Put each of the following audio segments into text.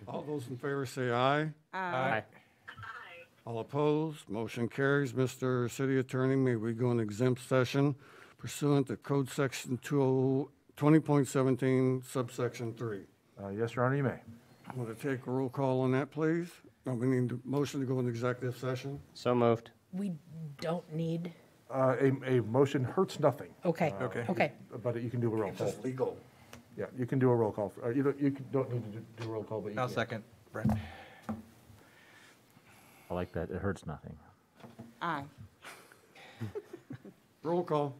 All those in favor say aye. Aye. All opposed, motion carries. Mr. City Attorney, may we go in exempt session pursuant to Code Section 20.17, subsection 3. Yes, Your Honor, you may. I'm going to take a roll call on that, please. We need a motion to go into executive session. So moved. We don't need, A motion hurts nothing. okay, okay. But you can do a roll call. It's legal. Yeah, you can do a roll call. You don't need to do a roll call, but you can. I'll second. Brent. I like that. It hurts nothing. Aye. Roll call.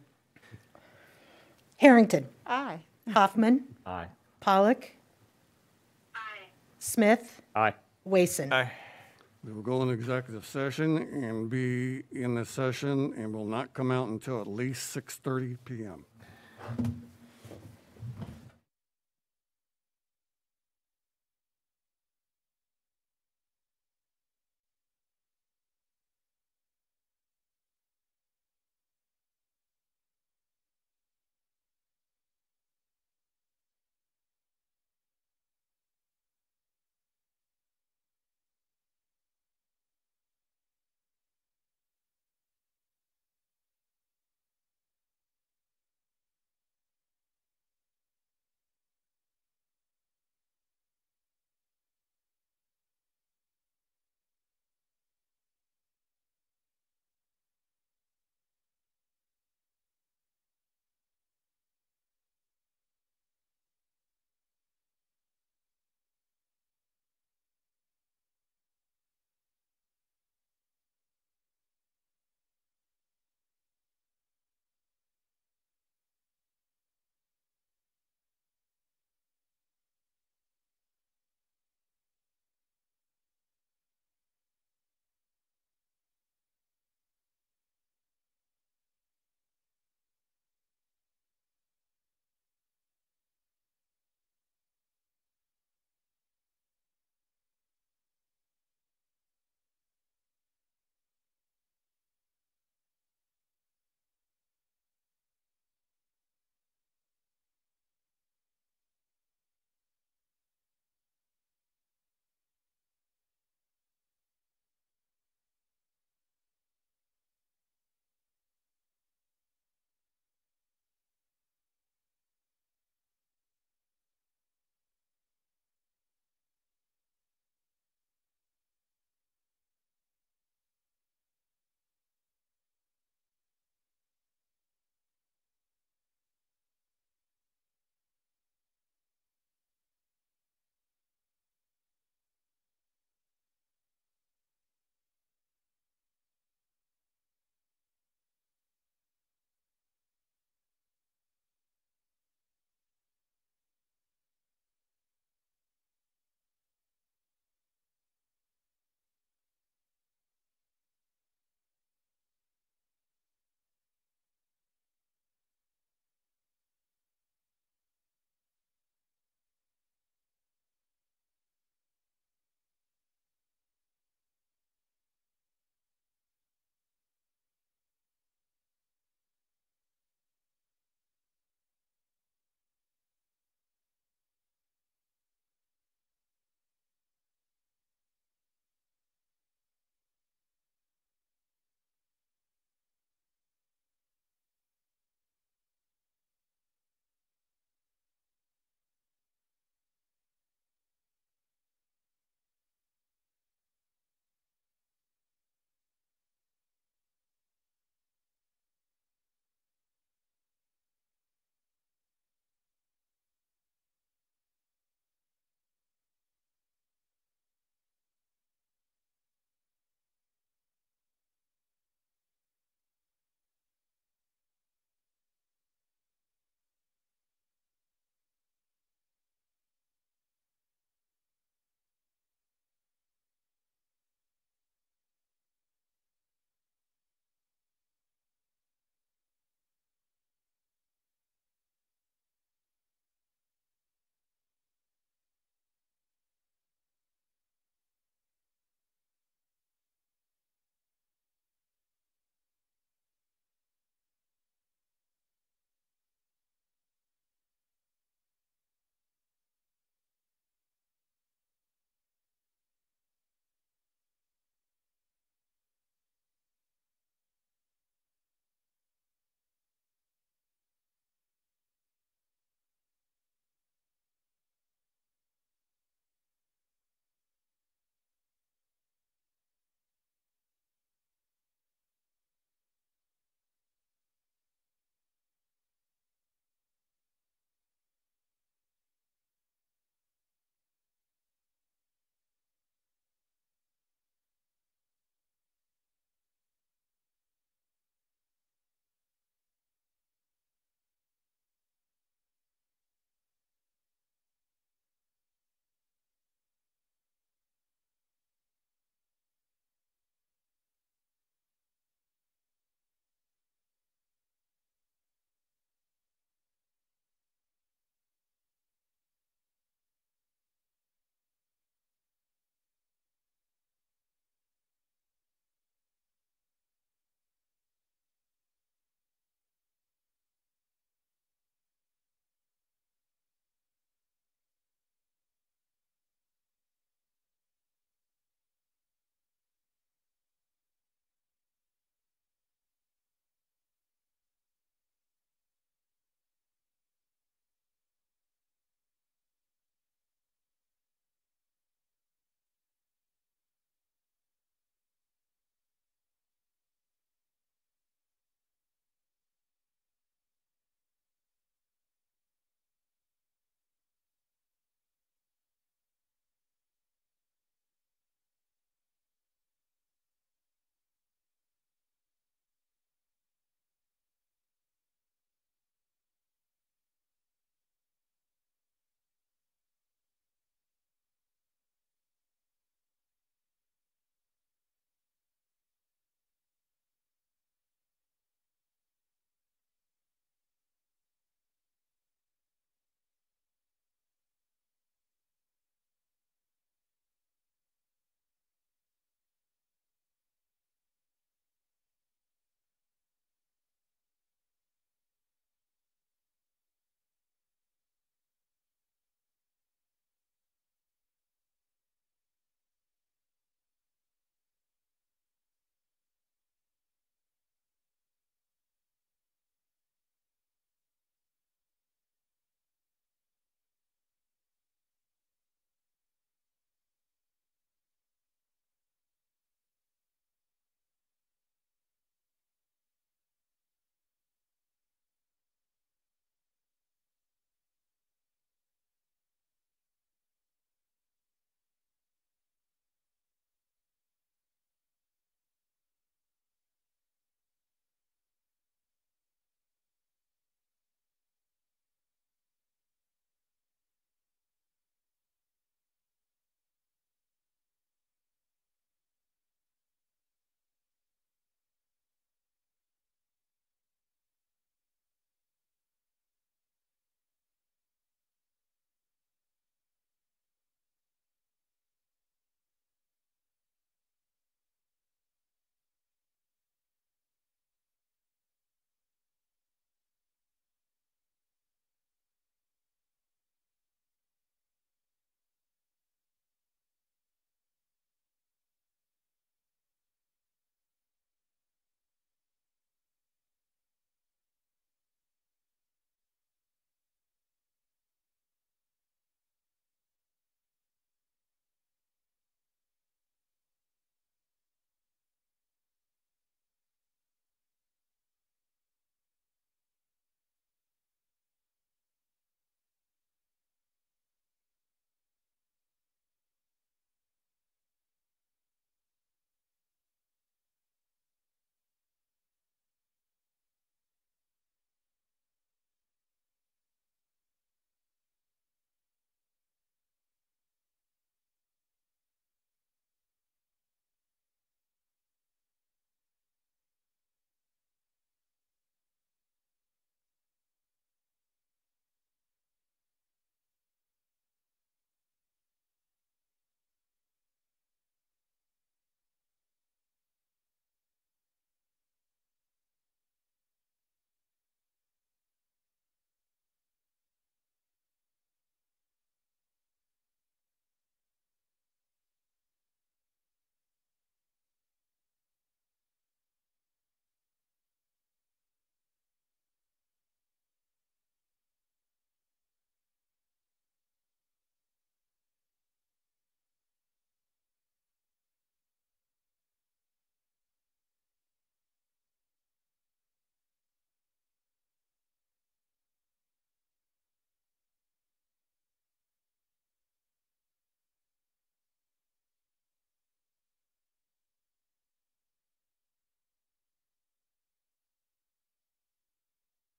Harrington. Aye. Hoffman. Aye. Pollock. Smith. Aye. Wason. Aye. We will go in executive session and be in the session and will not come out until at least 6:30 PM.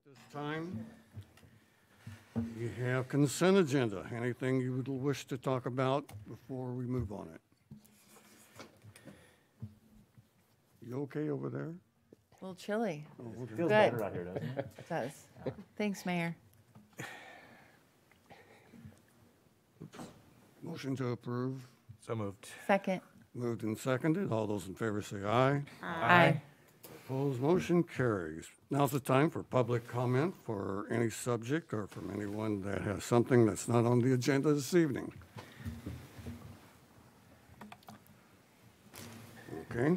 This time, we have consent agenda. Anything you would wish to talk about before we move on it? You okay over there? A little chilly. Oh, okay. Feels Good. better out here, doesn't it? It does. Thanks, Mayor. Motion to approve. So moved. Second. Moved and seconded. All those in favor say aye. Aye. Opposed, motion carries. Now's the time for public comment for any subject or from anyone that has something that's not on the agenda this evening. Okay.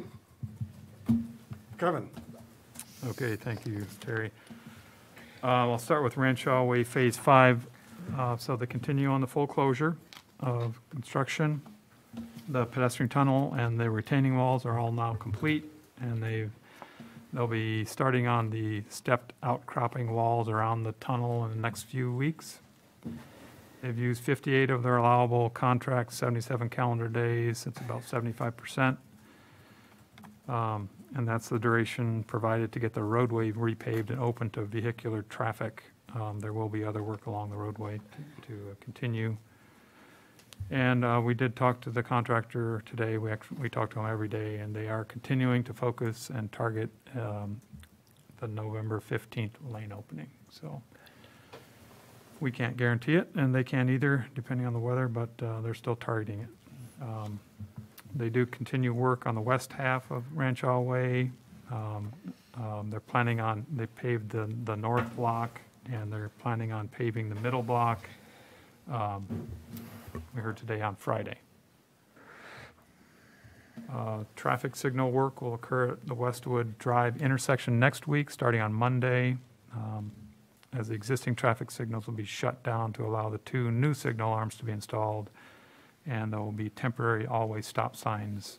Kevin? Okay, thank you, Terry. I'll start with Rancho Way Phase 5. So they continue on the full closure of construction. The pedestrian tunnel and the retaining walls are all now complete, and they'll be starting on the stepped outcropping walls around the tunnel in the next few weeks. They've used 58 of their allowable contracts, 77 calendar days. It's about 75%. And that's the duration provided to get the roadway repaved and open to vehicular traffic. There will be other work along the roadway to continue. And we did talk to the contractor today. We talk to them every day, and they are continuing to focus and target the November 15th lane opening. So we can't guarantee it, and they can't either, depending on the weather, but they're still targeting it. They do continue work on the west half of Rancho Way. They're planning on, they paved the north block, and they're planning on paving the middle block. We heard today on Friday. Traffic signal work will occur at the Westwood Drive intersection next week, starting on Monday, as the existing traffic signals will be shut down to allow the 2 new signal arms to be installed. And there will be temporary always stop signs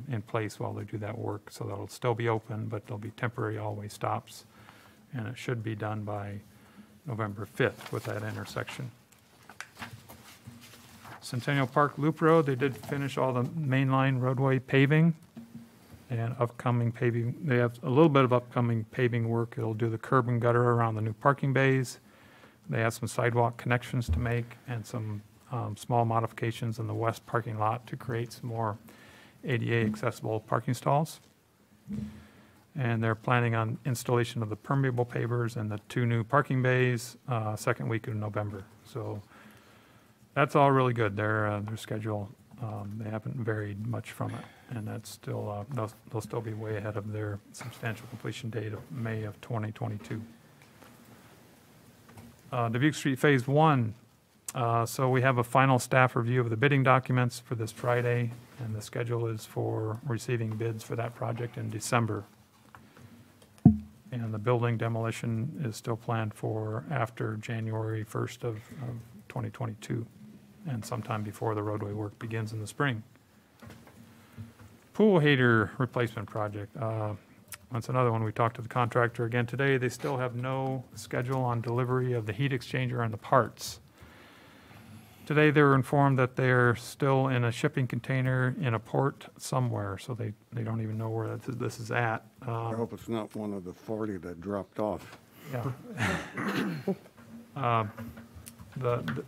in place while they do that work. So that'll still be open, but there'll be temporary always stops. And it should be done by November 5th with that intersection. Centennial Park Loop Road, they did finish all the mainline roadway paving and upcoming paving. They have a little bit of upcoming paving work. It'll do the curb and gutter around the new parking bays. They have some sidewalk connections to make and some small modifications in the west parking lot to create some more ADA accessible parking stalls. And they're planning on installation of the permeable pavers and the 2 new parking bays, second week of November. So that's all really good. Their schedule, they haven't varied much from it. And that's still, they'll still be way ahead of their substantial completion date of May of 2022. Dubuque Street Phase 1. So we have a final staff review of the bidding documents for this Friday, and the schedule is for receiving bids for that project in December. And the building demolition is still planned for after January 1st of 2022, and sometime before the roadway work begins in the spring. Pool heater replacement project. That's another one. We talked to the contractor again today. They still have no schedule on delivery of the heat exchanger and the parts. Today, they were informed that they're still in a shipping container in a port somewhere, so they don't even know where this is at. I hope it's not one of the 40 that dropped off. Yeah.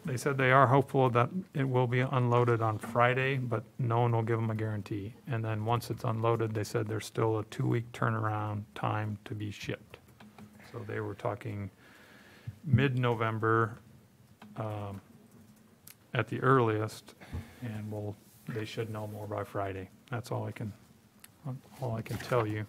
They said they are hopeful that it will be unloaded on Friday, but no one will give them a guarantee. And then once it's unloaded, they said there's still a 2-week turnaround time to be shipped. So they were talking mid-November, at the earliest, and they should know more by Friday. That's all I can tell you.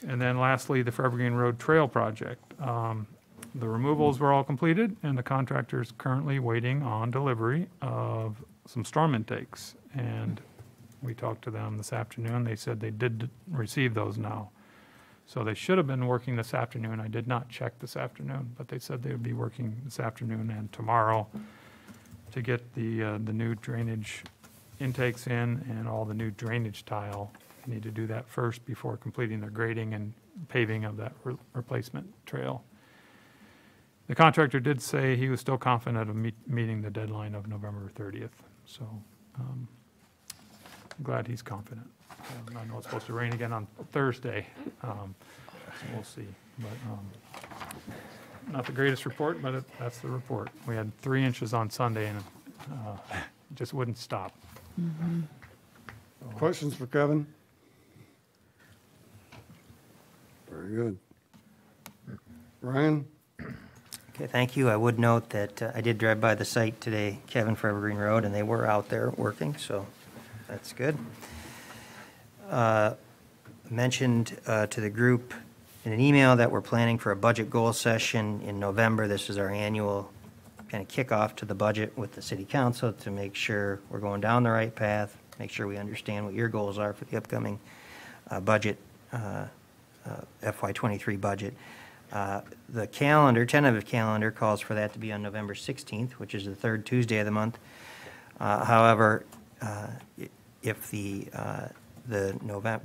And then lastly, the Forever Green Road Trail Project. The removals were all completed, and the contractor's currently waiting on delivery of some storm intakes. And we talked to them this afternoon. They said they did receive those now. So they should have been working this afternoon. I did not check this afternoon, but they said they would be working this afternoon and tomorrow to get the new drainage intakes in and all the new drainage tile. They need to do that first before completing their grading and paving of that replacement trail. The contractor did say he was still confident of meeting the deadline of November 30th. So I'm glad he's confident. I know it's supposed to rain again on Thursday. So we'll see. But not the greatest report, but that's the report. We had 3 inches on Sunday, and it just wouldn't stop. Questions for Kevin? Very good. Ryan? Okay, thank you. I would note that I did drive by the site today, Kevin, for Evergreen Road, and they were out there working, so that's good. Mentioned to the group in an email that we're planning for a budget goal session in November. This is our annual kind of kickoff to the budget with the city council to make sure we're going down the right path, make sure we understand what your goals are for the upcoming budget, FY23 budget. The calendar, tentative calendar, calls for that to be on November 16th, which is the third Tuesday of the month. However, if the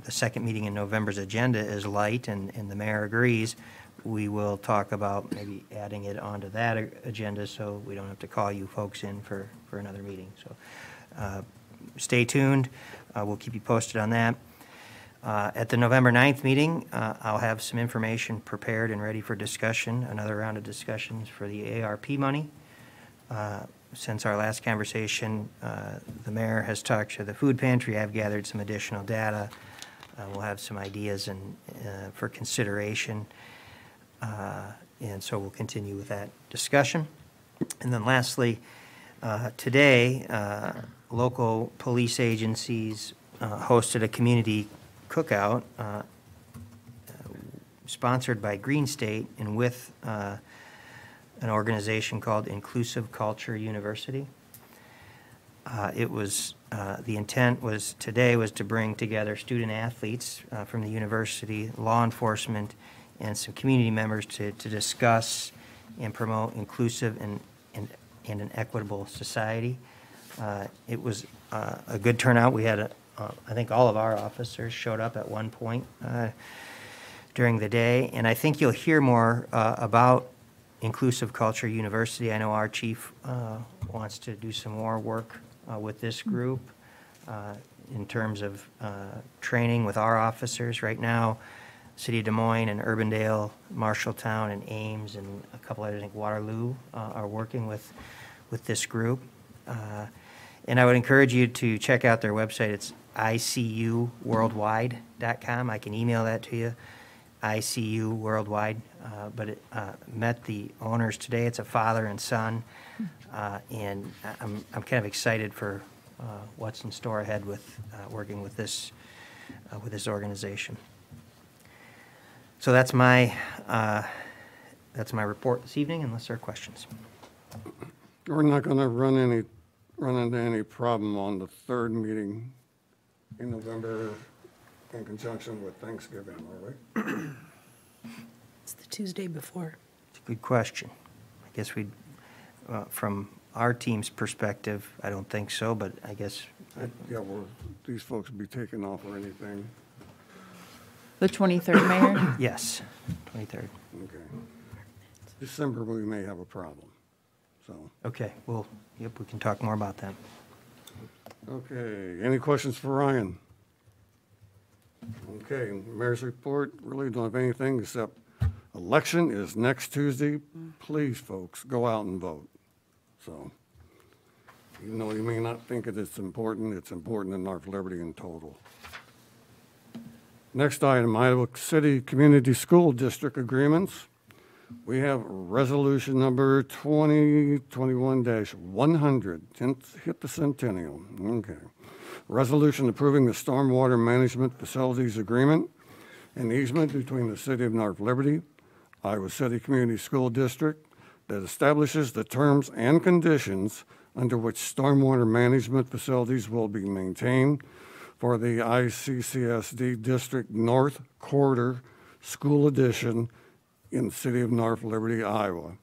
second meeting in November's agenda is light and the mayor agrees, we will talk about maybe adding it onto that agenda so we don't have to call you folks in for another meeting. So stay tuned. We'll keep you posted on that. At the November 9th meeting, I'll have some information prepared and ready for discussion, another round of discussions for the ARP money. Since our last conversation, the mayor has talked to the food pantry. I've gathered some additional data. We'll have some ideas for consideration. And so we'll continue with that discussion. And then lastly, today, local police agencies hosted a community cookout sponsored by Green State and with an organization called Inclusive Culture University. It was the intent was today was to bring together student athletes from the university, law enforcement, and some community members to discuss and promote inclusive and an equitable society. It was a good turnout. We had I think all of our officers showed up at one point during the day, and I think you'll hear more about Inclusive Culture University. I know our chief wants to do some more work with this group in terms of training with our officers. Right now, City of Des Moines and Urbandale, Marshalltown and Ames and a couple others, I think Waterloo, are working with this group. And I would encourage you to check out their website. It's icuworldwide.com. I can email that to you, icuworldwide. But it met the owners today. It's a father and son. And I'm kind of excited for what's in store ahead with working with this organization. So that's my report this evening, unless there are questions. We're not going to run into any problem on the third meeting in November in conjunction with Thanksgiving, are we? It's the Tuesday before. It's a good question. I guess we'd, from our team's perspective, I don't think so, but I guess. Yeah, will these folks be taking off or anything? The 23rd, Mayor? Yes, 23rd. Okay. December, we may have a problem, so. Okay, well, yep, we can talk more about that. Okay, any questions for Ryan? Okay, mayor's report, really don't have anything except election is next Tuesday. Please, folks, go out and vote. So, even though you may not think it's important in North Liberty in total. Next item, Iowa City Community School District Agreements. We have resolution number 2021-100, hit the centennial, okay. Resolution approving the Stormwater Management Facilities Agreement and easement between the City of North Liberty, Iowa City Community School District that establishes the terms and conditions under which stormwater management facilities will be maintained for the ICCSD District North Quarter School Edition in the City of North Liberty, Iowa.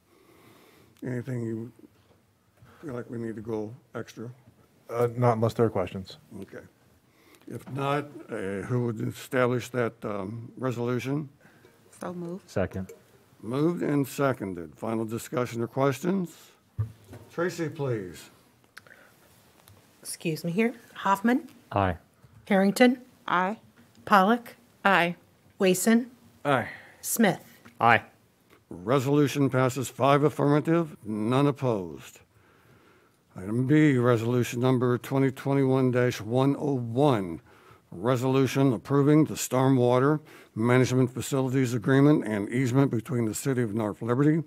Anything you feel like we need to go extra? Not unless there are questions. Okay. If not, who would establish that resolution? So move. Second. Moved and seconded. Final discussion or questions? Tracy, please. Excuse me here. Hoffman, Aye. Harrington, Aye. Pollock, Aye. Wason, Aye. Smith. Aye. Resolution passes 5 affirmative, none opposed. Item B, resolution number 2021-101, resolution approving the stormwater management facilities agreement and easement between the City of North Liberty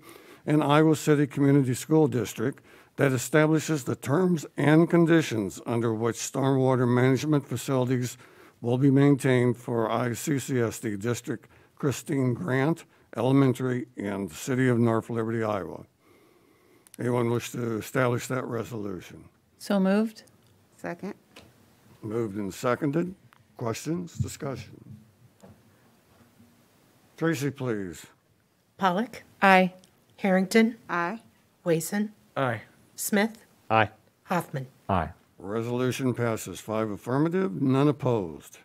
and Iowa City Community School District that establishes the terms and conditions under which stormwater management facilities will be maintained for ICCSD District Christine Grant Elementary and the City of North Liberty, Iowa. Anyone wish to establish that resolution? So moved. Second. Moved and seconded. Questions, discussion? Tracy, please. Pollock. Aye. Harrington. Aye. Wason. Aye. Smith. Aye. Hoffman. Aye. Resolution passes 5 affirmative, none opposed.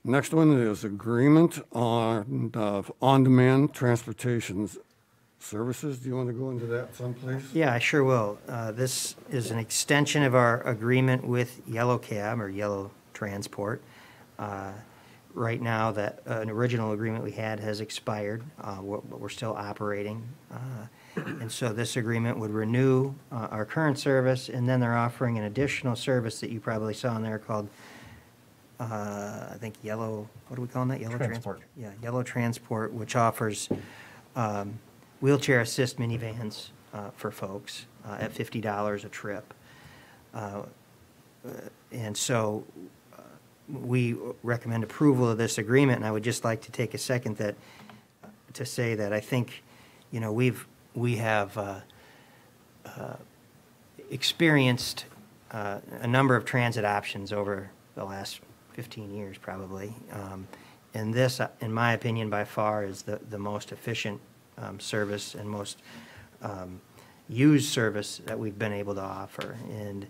Next one is agreement on on-demand transportation services. Do you want to go into that someplace? Yeah, I sure will. This is an extension of our agreement with Yellow Cab or Yellow Transport. Right now, that an original agreement we had has expired, but we're still operating. And so this agreement would renew our current service, and then they're offering an additional service that you probably saw in there called, I think Yellow, what are we calling that? Yellow Transport. Yeah, Yellow Transport, which offers wheelchair assist minivans for folks at $50 a trip. And so we recommend approval of this agreement, and I would just like to take a second to say that I think, you know, we have experienced a number of transit options over the last 15 years probably. And this, in my opinion, by far is the most efficient service and most used service that we've been able to offer. And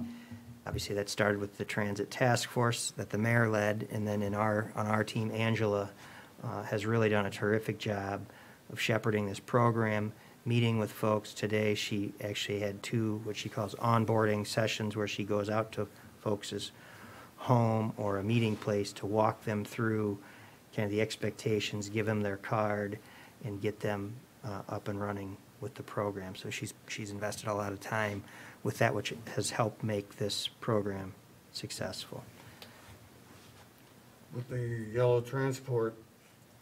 obviously that started with the transit task force that the mayor led, and then on our team, Angela has really done a terrific job of shepherding this program, meeting with folks. Today she actually had 2 what she calls onboarding sessions where she goes out to folks' home or a meeting place to walk them through kind of the expectations, give them their card, and get them up and running with the program. So she's invested a lot of time with that, which has helped make this program successful. With the Yellow Transport,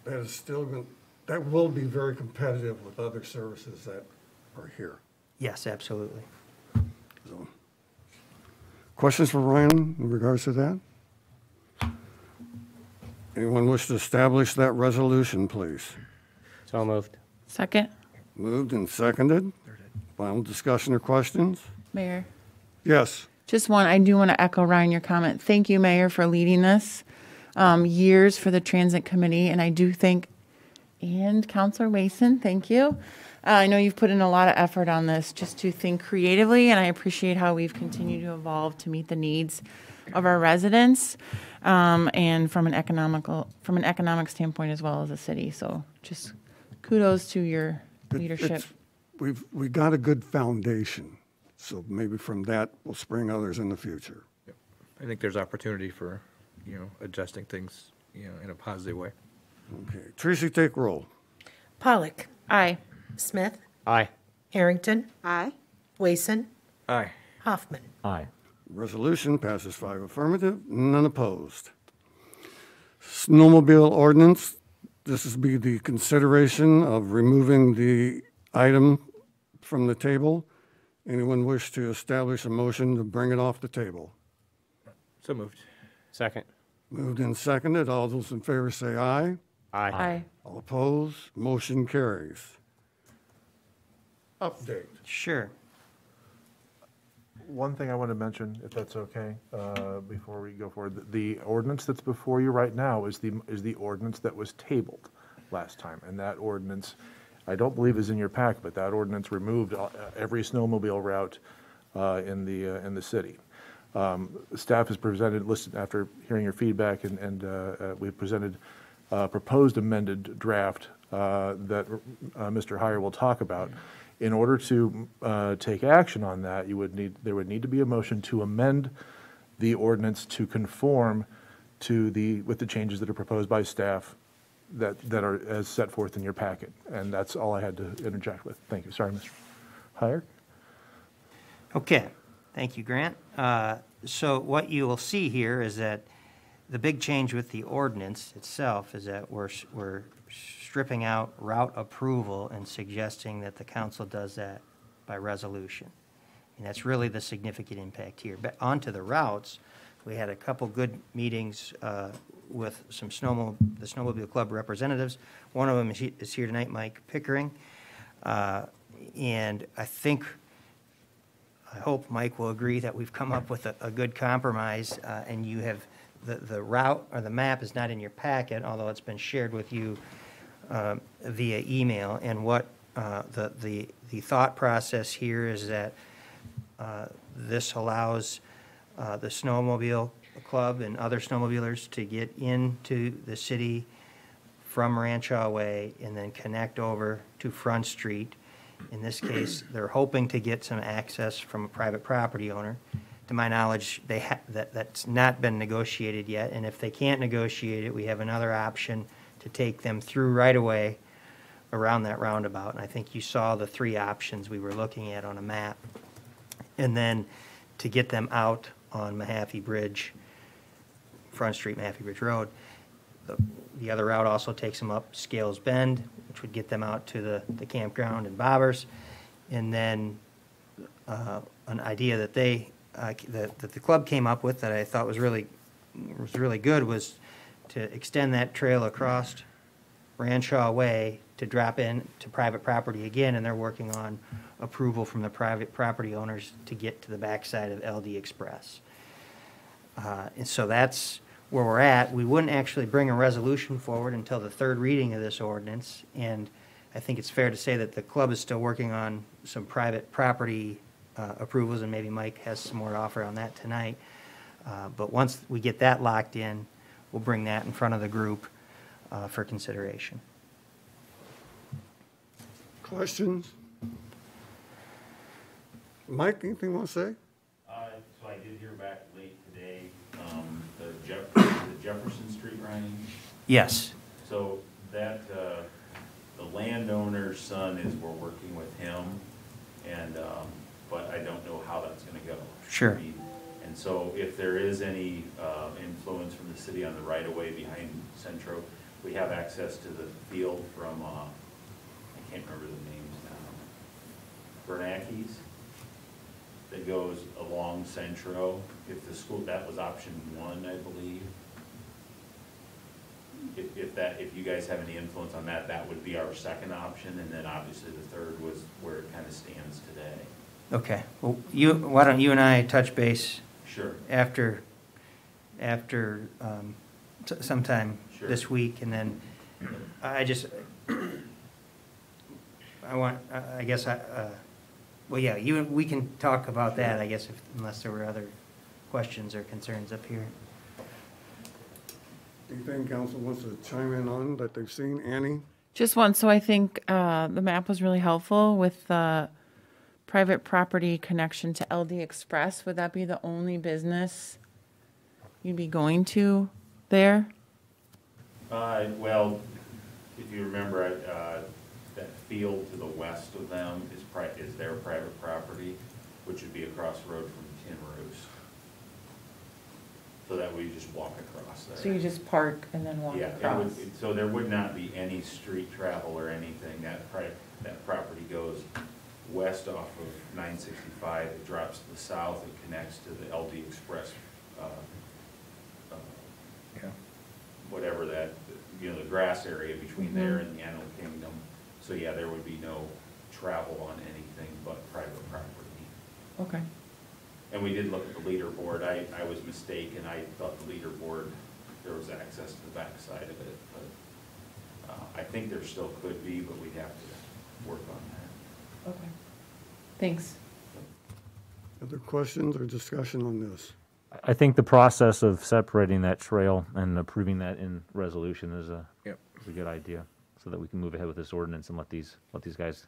that will be very competitive with other services that are here. Yes, absolutely. So, questions for Ryan in regards to that? Anyone wish to establish that resolution, please? So moved. Second. Moved and seconded. Final discussion or questions? Mayor. Yes. Just one, I do want to echo, Ryan, your comment. Thank you, Mayor, for leading this. Years for the Transit Committee, and I do think, and Councilor Wason, thank you. I know you've put in a lot of effort on this just to think creatively, and I appreciate how we've continued to evolve to meet the needs of our residents, and from an economic standpoint as well as a city. So just kudos to your leadership. We got a good foundation, so maybe from that we'll spring others in the future. Yep. I think there's opportunity for, adjusting things, in a positive way. Okay, Tracy, take roll. Pollock. Aye. Smith. Aye. Harrington. Aye. Wason. Aye. Hoffman. Aye. Resolution passes 5 affirmative, none opposed. Snowmobile ordinance, this is be the consideration of removing the item from the table. Anyone wish to establish a motion to bring it off the table? So moved. Second. Moved and seconded. All those in favor say aye. Aye. Aye. All opposed, motion carries. Update. Sure. One thing I want to mention, if that's okay, before we go forward, the ordinance that's before you right now is the ordinance that was tabled last time, and that ordinance, I don't believe is in your pack, but that ordinance removed every snowmobile route in the city. Staff has listed after hearing your feedback, and we've presented a proposed amended draft that Mr. Heyer will talk about. In order to take action on that, there would need to be a motion to amend the ordinance to conform with the changes that are proposed by staff that are as set forth in your packet. And that's all I had to interject with. Thank you. Sorry, Mr. Heyer. Okay, thank you, Grant. So what you will see here is that the big change with the ordinance itself is that we're stripping out route approval and suggesting that the council does that by resolution. And that's really the significant impact here. But onto the routes, we had a couple good meetings with some the Snowmobile Club representatives. One of them is here tonight, Mike Pickering. And I hope Mike will agree that we've come up with a good compromise, and you have, the route or the map is not in your packet, although it's been shared with you via email. And what the thought process here is that this allows the Snowmobile Club and other snowmobilers to get into the city from Rancho Way and then connect over to Front Street. In this case, they're hoping to get some access from a private property owner. To my knowledge, that's not been negotiated yet, and if they can't negotiate it, we have another option to take them through right away around that roundabout. And I think you saw the three options we were looking at on a map. And then to get them out on Mahaffey Bridge, Front Street, Mahaffey Bridge Road. The other route also takes them up Scales Bend, which would get them out to the campground in Bobbers. And then an idea that that the club came up with that I thought was really good was to extend that trail across Ranshaw Way to drop in to private property again, and they're working on approval from the private property owners to get to the backside of LD Express. And so that's where we're at. We wouldn't actually bring a resolution forward until the third reading of this ordinance, and I think it's fair to say that the club is still working on some private property approvals, and maybe Mike has some more to offer on that tonight. But once we get that locked in, we'll bring that in front of the group for consideration. Questions? Mike, anything you want to say? So I did hear back late today, the Jefferson Street running. Yes. So that, the landowner's son we're working with him, and, but I don't know how that's gonna go. Sure. I mean, and so if there is any, influence from the city on the right of way behind Centro, we have access to the field from, I can't remember the names now. Bernanke's that goes along Centro. If the school, that was option one, I believe. If you guys have any influence on that, that would be our second option, and then obviously the third was where it kind of stands today. Okay. Well, why don't you and I touch base Sure. after sometime Sure. this week, and then I guess well, yeah, we can talk about that, I guess, unless there were other questions or concerns up here. Anything council wants to chime in on that they've seen? Annie? Just one. So I think the map was really helpful with the private property connection to LD Express. Would that be the only business you'd be going to there? Well, if you remember, that field to the west of them is their private property, which would be across the road from Tin Roos. So that we just walk across there. So you just park and then walk Yeah, across? so there would not be any street travel or anything. That property goes west off of 965, it drops to the south, it connects to the LD Express, whatever that, the grass area between there and the Animal Kingdom. So yeah, there would be no travel on anything but private property. Okay. And we did look at the leaderboard. I was mistaken. I thought the leaderboard, there was access to the backside of it, but I think there still could be, but we'd have to work on that. Okay. Thanks. Other questions or discussion on this? I think the process of separating that trail and approving that in resolution is a good idea, so that we can move ahead with this ordinance and let these guys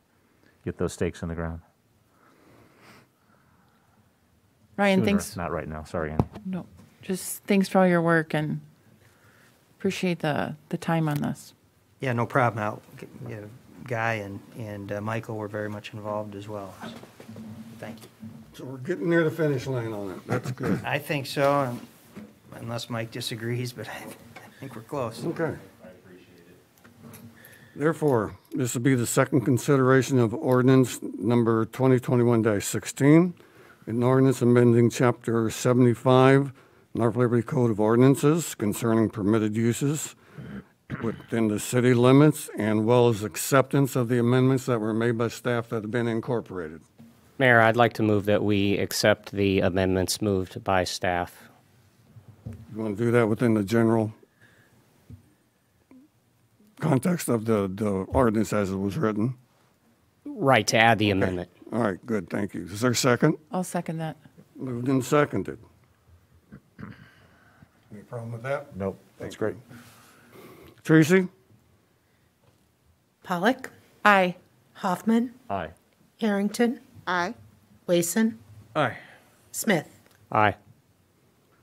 get those stakes in the ground. Ryan, Sooner, thanks. Not right now, sorry, Annie. No, just thanks for all your work and appreciate the time on this. Yeah, no problem. Guy and Michael were very much involved as well. So, thank you. So we're getting near the finish line on it. That's good. I think so, unless Mike disagrees, but I think we're close. Okay. I appreciate it. Therefore, this will be the second consideration of ordinance number 2021-16, an ordinance amending Chapter 75, North Liberty Code of Ordinances concerning permitted uses within the city limits, and well as acceptance of the amendments that were made by staff that have been incorporated. Mayor, I'd like to move that we accept the amendments moved by staff. You want to do that within the general context of the ordinance as it was written? Right, to add the amendment. All right, good, thank you. Is there a second? I'll second that. Moved and seconded. Any problem with that? Nope, that's great. Tracy? Pollock, Aye. Hoffman, Aye. Harrington, Aye. Wason, Aye. Smith. Aye.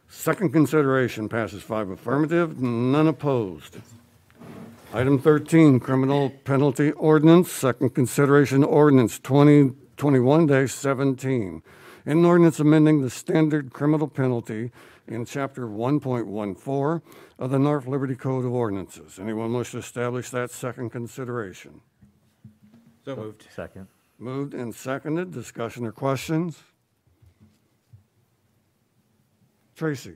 Second consideration passes 5 affirmative, none opposed. Item 13, criminal penalty ordinance, second consideration ordinance 2021-17. An ordinance amending the standard criminal penalty in Chapter 1.14 of the North Liberty Code of Ordinances. Anyone wish to establish that second consideration? So moved. Second. Moved and seconded. Discussion or questions? Tracy?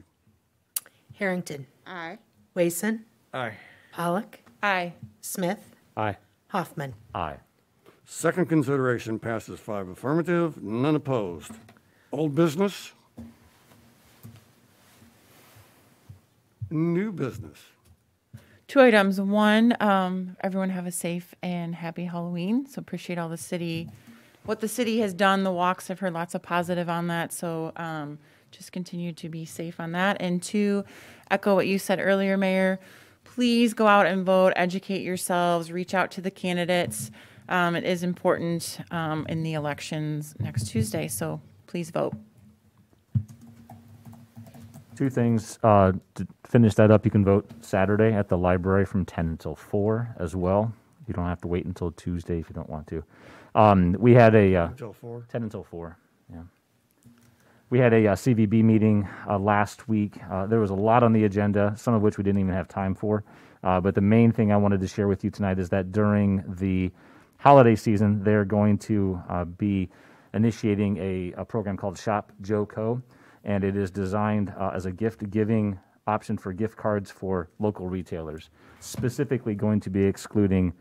Harrington, Aye. Wason, Aye. Pollock, Aye. Smith, Aye. Hoffman. Aye. Second consideration passes 5 affirmative, none opposed. Old business? New business? 2 items. One, everyone have a safe and happy Halloween. So appreciate all what the city has done, the walks. I've heard lots of positive on that. So just continue to be safe on that. And 2, echo what you said earlier, Mayor. Please go out and vote, educate yourselves, reach out to the candidates. It is important in the elections next Tuesday. So please vote. 2 things. To finish that up, you can vote Saturday at the library from 10 until 4 as well. You don't have to wait until Tuesday if you don't want to. We had a Until 4? 10 until 4. Yeah. We had a CVB meeting last week. There was a lot on the agenda, some of which we didn't even have time for. But the main thing I wanted to share with you tonight is that during the holiday season, they're going to be initiating a program called Shop Joe Co. And it is designed as a gift-giving option for gift cards for local retailers, specifically going to be excluding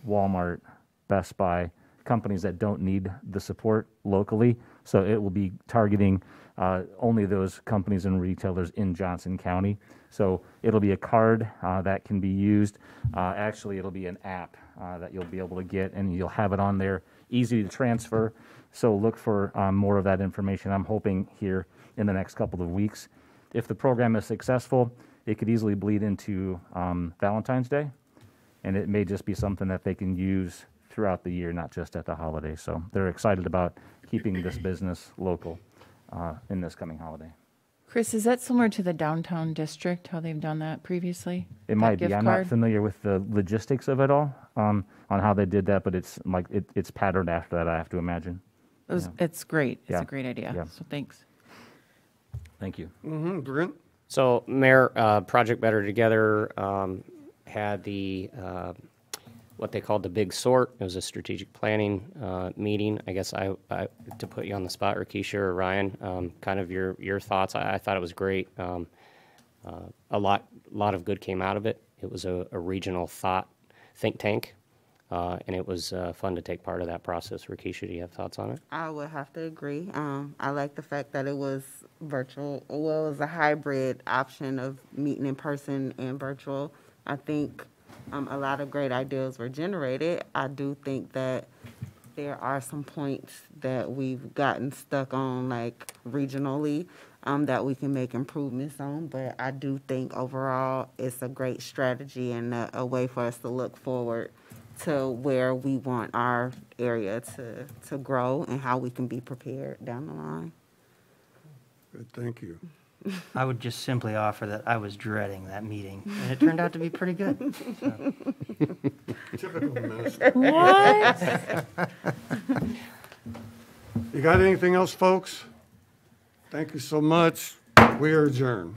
Walmart, Best Buy, companies that don't need the support locally. So it will be targeting only those companies and retailers in Johnson County. So it'll be a card that can be used. Actually, it'll be an app that you'll be able to get, and you'll have it on there, easy to transfer. So look for more of that information. I'm hoping here in the next couple of weeks. If the program is successful, it could easily bleed into Valentine's Day, and it may just be something that they can use throughout the year, not just at the holiday. So they're excited about keeping this business local in this coming holiday. Chris, is that similar to the downtown district, how they've done that previously? It That might be. gift I'm card? not familiar with the logistics of it all, on how they did that, but it's like it's patterned after that, I have to imagine. It's great. It's Yeah. a great idea. Yeah. So thanks. Thank you. Brent? So, Mayor, Project Better Together had the what they called the Big Sort. It was a strategic planning meeting. I guess I to put you on the spot, Rakisha or Ryan, kind of your thoughts. I thought it was great. A lot of good came out of it. It was a regional think tank, and it was fun to take part of that process. Rakisha, do you have thoughts on it? I would have to agree. I like the fact that it was virtual. Well, it was a hybrid option of meeting in person and virtual. I think a lot of great ideas were generated. I do think that there are some points that we've gotten stuck on, like regionally, that we can make improvements on. But I do think overall it's a great strategy and a way for us to look forward to where we want our area to grow and how we can be prepared down the line. Good, thank you. I would just simply offer that I was dreading that meeting, and it turned out to be pretty good. So, Typical minister. What? You got anything else, folks? Thank you so much. We are adjourned.